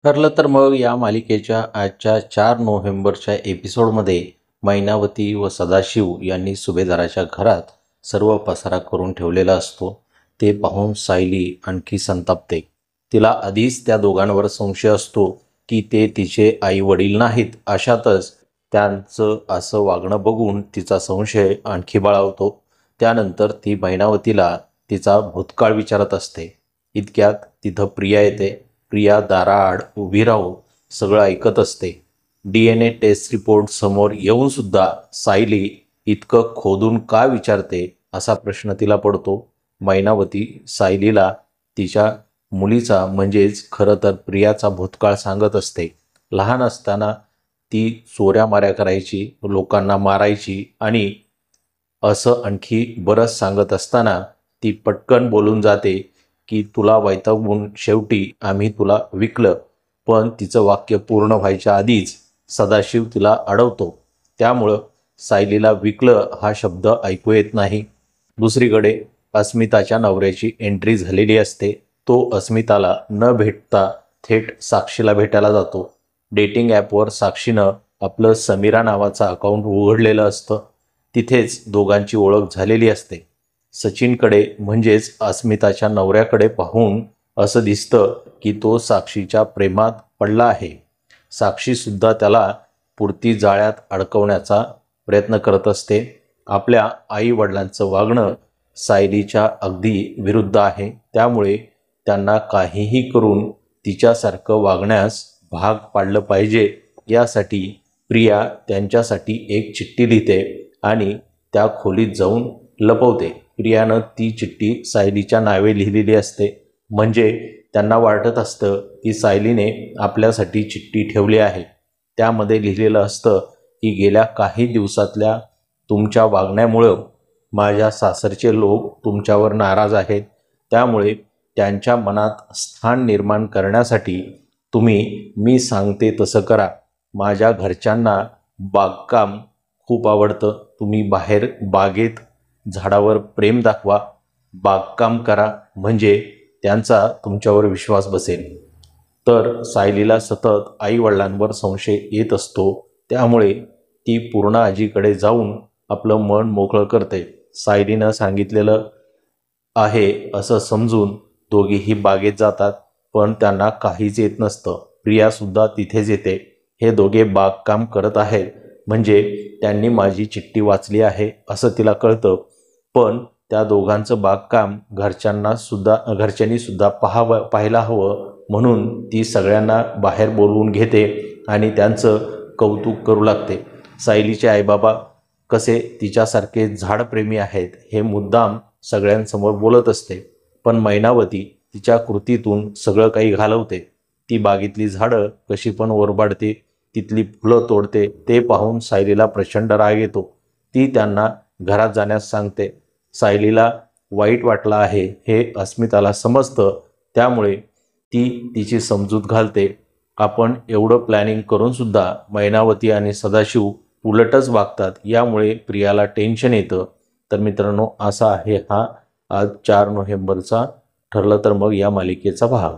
ठरलं तर मग या मालिकेच्या आजच्या 4 नोव्हेंबरच्या एपिसोडमध्ये मैनावती व सदाशिव यांनी सुभेदाराच्या घरात सर्व पसारा करून ठेवलेला असतो. ते पाहून सायली आणखी संतापते. तिला आधीच त्या दोघांवर संशय असतो की ते तिचे आई वडील नाहीत. अशातच त्यांचं असं वागणं बघून तिचा संशय आणखी बळावतो. त्यानंतर ती मैनावतीला तिचा भूतकाळ विचारत असते. इतक्यात तिथं प्रिया येते. प्रिया दाराआड उभी राहून सगळं ऐकत असते. DNA टेस्ट रिपोर्ट समोर येऊन सुद्धा सायली इतकं खोदून का विचारते असा प्रश्न तिला पडतो. मैनावती सायलीला तिच्या मुलीचा म्हणजेच खरं तर प्रियाचा भूतकाळ सांगत असते. लहान असताना ती चोऱ्या माऱ्या करायची, लोकांना मारायची आणि असं आणखी बरंच सांगत असताना ती पटकन बोलून जाते की तुला वैतागून शेवटी आम्ही तुला विकलं. पण तिचं वाक्य पूर्ण व्हायच्या आधीच सदाशिव तिला अडवतो. त्यामुळं सायलीला विकलं हा शब्द ऐकू येत नाही. दुसरीकडे अस्मिताच्या नवऱ्याची एंट्री झालेली असते. तो अस्मिताला न भेटता थेट साक्षीला भेटायला जातो. डेटिंग ॲपवर साक्षीनं आपलं समीरा नावाचं अकाउंट उघडलेलं असतं. तिथेच दोघांची ओळख झालेली असते. सचिनकडे म्हणजेच अस्मिताच्या नवऱ्याकडे पाहून असं दिसतं की तो साक्षीच्या प्रेमात पडला आहे. साक्षीसुद्धा त्याला पुरती जाळ्यात अडकवण्याचा प्रयत्न करत असते. आपल्या आईवडिलांचं वागणं सायलीच्या अगदी विरुद्ध आहे. त्यामुळे त्यांना काहीही करून तिच्यासारखं वागण्यास भाग पाडलं पाहिजे. यासाठी प्रिया त्यांच्यासाठी एक चिठ्ठी लिहिते आणि त्या खोलीत जाऊन लपवते. प्रियानं ती चिठ्ठी सायलीच्या नावे लिहिलेली असते. म्हणजे त्यांना वाटत असतं की सायलीने आपल्यासाठी चिठ्ठी ठेवली आहे. त्यामध्ये लिहिलेलं असतं की गेल्या काही दिवसातल्या तुमच्या वागण्यामुळं माझ्या सासरचे लोक तुमच्यावर नाराज आहेत. त्यामुळे त्यांच्या मनात स्थान निर्माण करण्यासाठी तुम्ही मी सांगते तसं करा. माझ्या घरच्यांना बागकाम खूप आवडतं. तुम्ही बाहेर बागेत झाडावर प्रेम दाखवा, बागकाम करा, म्हणजे त्यांचा तुमच्यावर विश्वास बसेल. तर सायलीला सतत आईवडिलांवर संशय येत असतो. त्यामुळे ती पूर्ण आजीकडे जाऊन आपलं मन मोकळं करते. सायलीनं सांगितलेलं आहे असं समजून दोघेही बागेत जातात. पण त्यांना काहीच येत नसतं. प्रियासुद्धा तिथेच येते. हे दोघे बागकाम करत आहेत म्हणजे त्यांनी माझी चिठ्ठी वाचली आहे असं तिला कळतं. पण त्या दोघांचं बागकाम घरच्यांनी सुद्धा पाहायला हवं म्हणून ती सगळ्यांना बाहेर बोलवून घेते आणि त्यांचं कौतुक करू लागते. सायलीचे आईबाबा कसे तिच्यासारखे झाडप्रेमी आहेत हे मुद्दाम सगळ्यांसमोर बोलत असते. पण मैनावती तिच्या कृतीतून सगळं काही घालवते. ती बागेतली झाडं कशी पण ओरबाडते, तिथली फुलं तोडते. ते पाहून सायलीला प्रचंड राग येतो. ती त्यांना घरात जाण्यास सांगते. सायलीला वाईट वाटलं आहे हे अस्मिताला समजतं. त्यामुळे ती तिची समजूत घालते. आपण एवढं प्लॅनिंग करूनसुद्धा मैनावती आणि सदाशिव उलटच वागतात. यामुळे प्रियाला टेन्शन येतं. तर मित्रांनो, असा आहे हा आज 4 नोव्हेंबरचा ठरलं तर मग या मालिकेचा भाग.